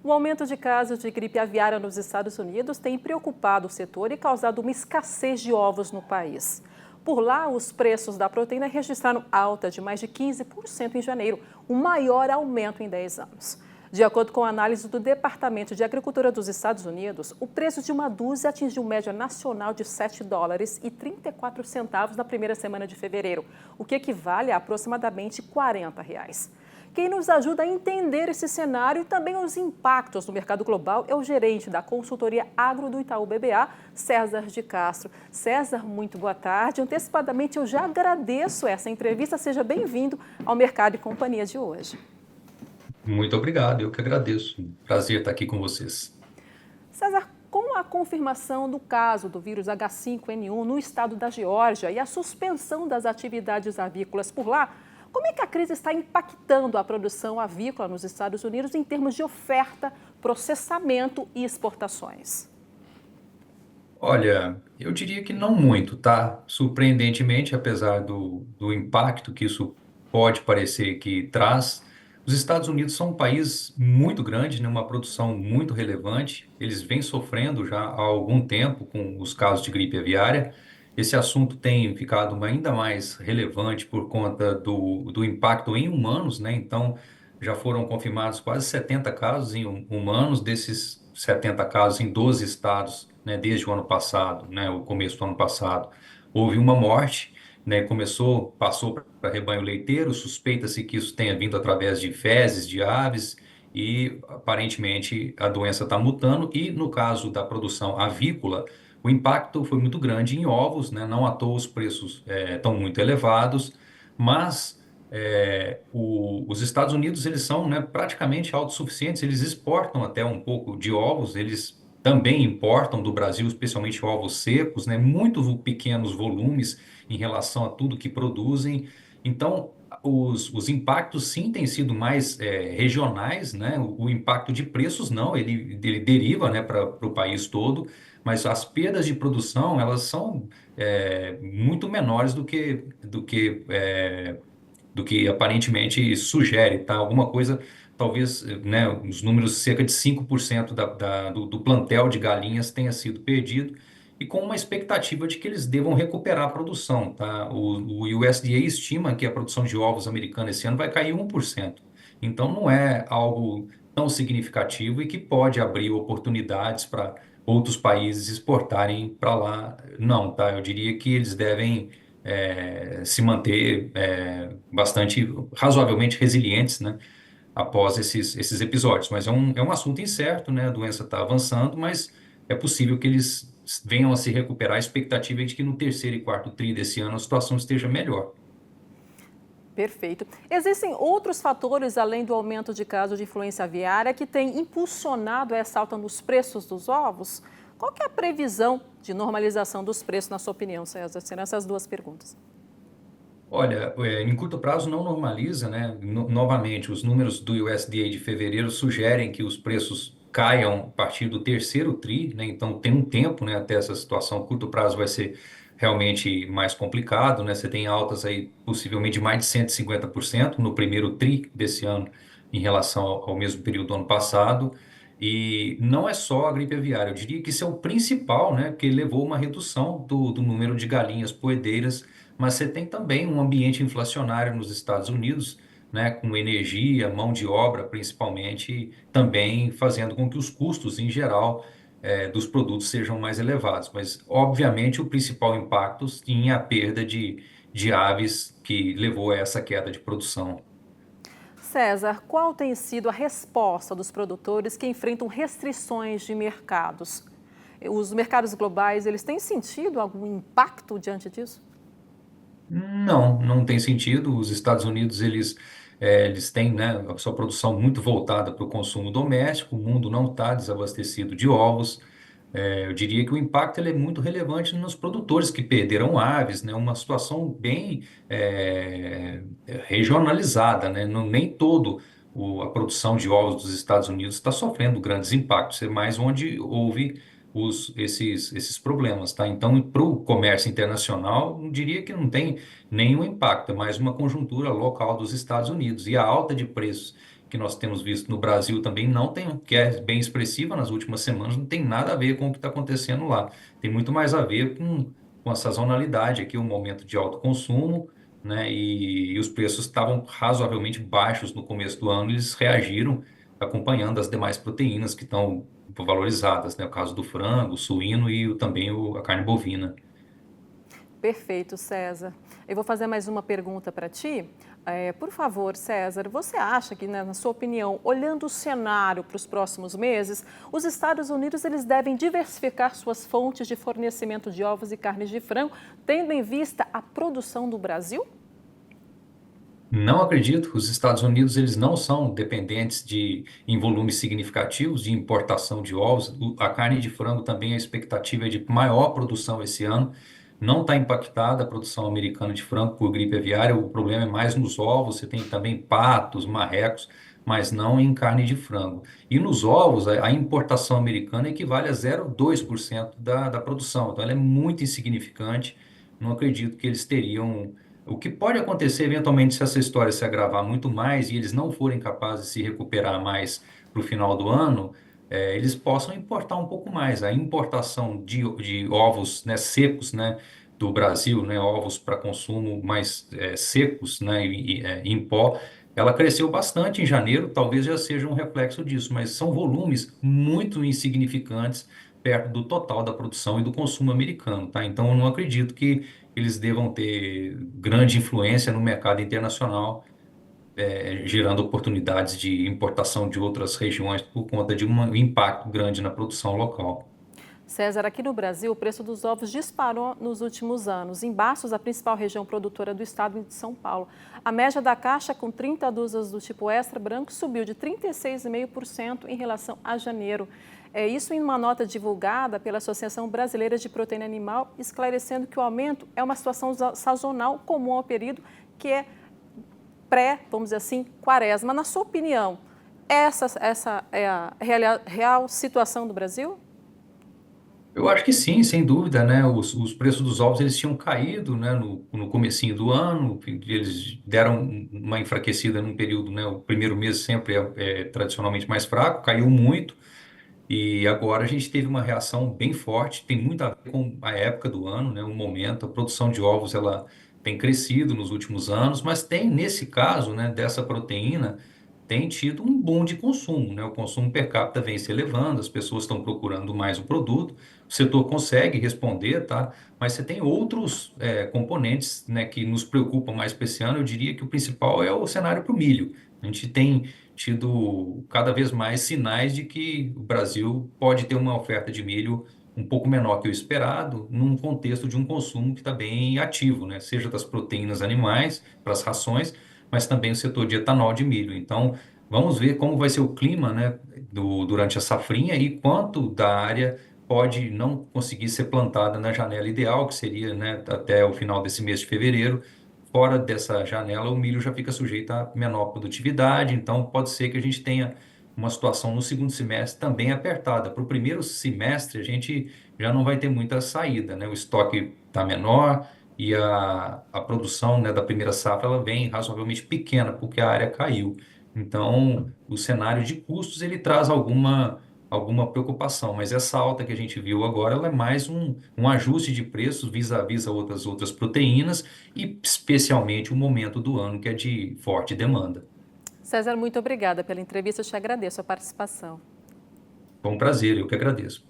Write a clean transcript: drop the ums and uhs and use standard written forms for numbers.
O aumento de casos de gripe aviária nos Estados Unidos tem preocupado o setor e causado uma escassez de ovos no país. Por lá, os preços da proteína registraram alta de mais de 15% em janeiro, o maior aumento em 10 anos. De acordo com a análise do Departamento de Agricultura dos Estados Unidos, o preço de uma dúzia atingiu média nacional de US$ 7,34 na primeira semana de fevereiro, o que equivale a aproximadamente R$ 40. Quem nos ajuda a entender esse cenário e também os impactos no mercado global é o gerente da consultoria Agro do Itaú BBA, César de Castro. César, muito boa tarde. Antecipadamente, eu já agradeço essa entrevista. Seja bem-vindo ao Mercado e Companhia de hoje. Muito obrigado, eu que agradeço. Prazer estar aqui com vocês. César, com a confirmação do caso do vírus H5N1 no estado da Geórgia e a suspensão das atividades avícolas por lá, como é que a crise está impactando a produção avícola nos Estados Unidos em termos de oferta, processamento e exportações? Olha, eu diria que não muito, tá? Surpreendentemente, apesar do impacto que isso pode parecer que traz, os Estados Unidos são um país muito grande, né? Uma produção muito relevante. Eles vêm sofrendo já há algum tempo com os casos de gripe aviária. Esse assunto tem ficado ainda mais relevante por conta do impacto em humanos, né? Então, já foram confirmados quase 70 casos em humanos, desses 70 casos em 12 estados, né, desde o ano passado, né, o começo do ano passado. Houve uma morte, né, passou para rebanho leiteiro, suspeita-se que isso tenha vindo através de fezes de aves e aparentemente a doença está mutando e no caso da produção avícola, o impacto foi muito grande em ovos, né, não à toa os preços estão muito elevados, mas os Estados Unidos, eles são, né, praticamente autossuficientes, eles exportam até um pouco de ovos, eles também importam do Brasil, especialmente ovos secos, né, muito pequenos volumes em relação a tudo que produzem. Então, os impactos, sim, têm sido mais regionais, né, o impacto de preços, não, ele deriva, né, para o país todo, mas as perdas de produção, elas são muito menores do que aparentemente sugere, tá? Alguma coisa, talvez, né, os números, cerca de 5% do plantel de galinhas tenha sido perdido, e com uma expectativa de que eles devam recuperar a produção, tá? O USDA estima que a produção de ovos americana esse ano vai cair 1%. Então, não é algo tão significativo e que pode abrir oportunidades para outros países exportarem para lá. Não, tá? Eu diria que eles devem se manter bastante, razoavelmente resilientes, né, após esses episódios. Mas é um assunto incerto, né? A doença está avançando, mas é possível que eles venham a se recuperar. A expectativa é de que no terceiro e quarto tri desse ano a situação esteja melhor. Perfeito. Existem outros fatores, além do aumento de casos de influenza aviária, que têm impulsionado essa alta nos preços dos ovos? Qual que é a previsão de normalização dos preços, na sua opinião, César? Serão essas duas perguntas. Olha, em curto prazo não normaliza, né? Novamente, os números do USDA de fevereiro sugerem que os preços caiam a partir do terceiro tri, né? Então tem um tempo, né, até essa situação. A curto prazo vai ser realmente mais complicado, né? Você tem altas aí possivelmente de mais de 150% no primeiro tri desse ano em relação ao mesmo período do ano passado. E não é só a gripe aviária, eu diria que isso é o principal, né? Que levou uma redução do número de galinhas poedeiras, mas você tem também um ambiente inflacionário nos Estados Unidos, né, com energia, mão de obra, principalmente, também fazendo com que os custos, em geral, dos produtos sejam mais elevados. Mas, obviamente, o principal impacto tinha a perda de aves que levou a essa queda de produção. César, qual tem sido a resposta dos produtores que enfrentam restrições de mercados? Os mercados globais, eles têm sentido algum impacto diante disso? Não, não tem sentido. Os Estados Unidos, eles têm, né, a sua produção muito voltada para o consumo doméstico, o mundo não está desabastecido de ovos. Eu diria que o impacto ele é muito relevante nos produtores que perderam aves, né, uma situação bem regionalizada, né, nem todo a produção de ovos dos Estados Unidos está sofrendo grandes impactos, é mais onde houve esses problemas, tá? Então, para o comércio internacional, eu diria que não tem nenhum impacto, é mais uma conjuntura local dos Estados Unidos. E a alta de preços que nós temos visto no Brasil também não tem, que é bem expressiva nas últimas semanas, não tem nada a ver com o que está acontecendo lá. Tem muito mais a ver com a sazonalidade aqui, um momento de alto consumo, né? E os preços estavam razoavelmente baixos no começo do ano, eles reagiram acompanhando as demais proteínas que estão valorizadas, né? O caso do frango, o suíno e também a carne bovina. Perfeito, César. Eu vou fazer mais uma pergunta para ti. Por favor, César, você acha que, né, na sua opinião, olhando o cenário para os próximos meses, os Estados Unidos eles devem diversificar suas fontes de fornecimento de ovos e carnes de frango, tendo em vista a produção do Brasil? Não acredito. Os Estados Unidos eles não são dependentes em volumes significativos de importação de ovos. A carne de frango também a expectativa é de maior produção esse ano. Não está impactada a produção americana de frango por gripe aviária. O problema é mais nos ovos. Você tem também patos, marrecos, mas não em carne de frango. E nos ovos, a importação americana equivale a 0,2% da produção. Então, ela é muito insignificante. Não acredito que eles teriam. O que pode acontecer eventualmente se essa história se agravar muito mais e eles não forem capazes de se recuperar mais para o final do ano, eles possam importar um pouco mais. A importação de ovos, né, secos, né, do Brasil, né, ovos para consumo mais secos, né, em pó, ela cresceu bastante em janeiro, talvez já seja um reflexo disso, mas são volumes muito insignificantes perto do total da produção e do consumo americano, tá? Então, eu não acredito que eles devam ter grande influência no mercado internacional, gerando oportunidades de importação de outras regiões por conta de um impacto grande na produção local. César, aqui no Brasil, o preço dos ovos disparou nos últimos anos. Em Bastos, a principal região produtora do estado de São Paulo. A média da caixa com 30 dúzias do tipo extra branco subiu de 36,5% em relação a janeiro. Isso em uma nota divulgada pela Associação Brasileira de Proteína Animal, esclarecendo que o aumento é uma situação sazonal comum ao período, que é vamos dizer assim, quaresma. Na sua opinião, essa é a real situação do Brasil? Eu acho que sim, sem dúvida, né? Os preços dos ovos eles tinham caído, né, no comecinho do ano, eles deram uma enfraquecida num período, né? O primeiro mês sempre é tradicionalmente mais fraco, caiu muito. E agora a gente teve uma reação bem forte, tem muito a ver com a época do ano, né, o momento, a produção de ovos ela tem crescido nos últimos anos, mas tem nesse caso, né, dessa proteína, tem tido um boom de consumo, né? O consumo per capita vem se elevando, as pessoas estão procurando mais o produto, o setor consegue responder, tá? Mas você tem outros componentes, né, que nos preocupam mais para esse ano. Eu diria que o principal é o cenário para o milho. A gente tem tido cada vez mais sinais de que o Brasil pode ter uma oferta de milho um pouco menor que o esperado, num contexto de um consumo que está bem ativo, né? Seja das proteínas animais, para as rações, mas também o setor de etanol de milho. Então, vamos ver como vai ser o clima, né, durante a safrinha e quanto da área pode não conseguir ser plantada na janela ideal, que seria, né, até o final desse mês de fevereiro. Fora dessa janela, o milho já fica sujeito a menor produtividade, então pode ser que a gente tenha uma situação no segundo semestre também apertada. Para o primeiro semestre, a gente já não vai ter muita saída, né? O estoque está menor e a produção, né, da primeira safra ela vem razoavelmente pequena, porque a área caiu. Então, o cenário de custos ele traz alguma preocupação, mas essa alta que a gente viu agora, ela é mais um ajuste de preços vis-à-vis a outras proteínas e especialmente o momento do ano que é de forte demanda. César, muito obrigada pela entrevista. Eu te agradeço a participação. Foi um prazer, eu que agradeço.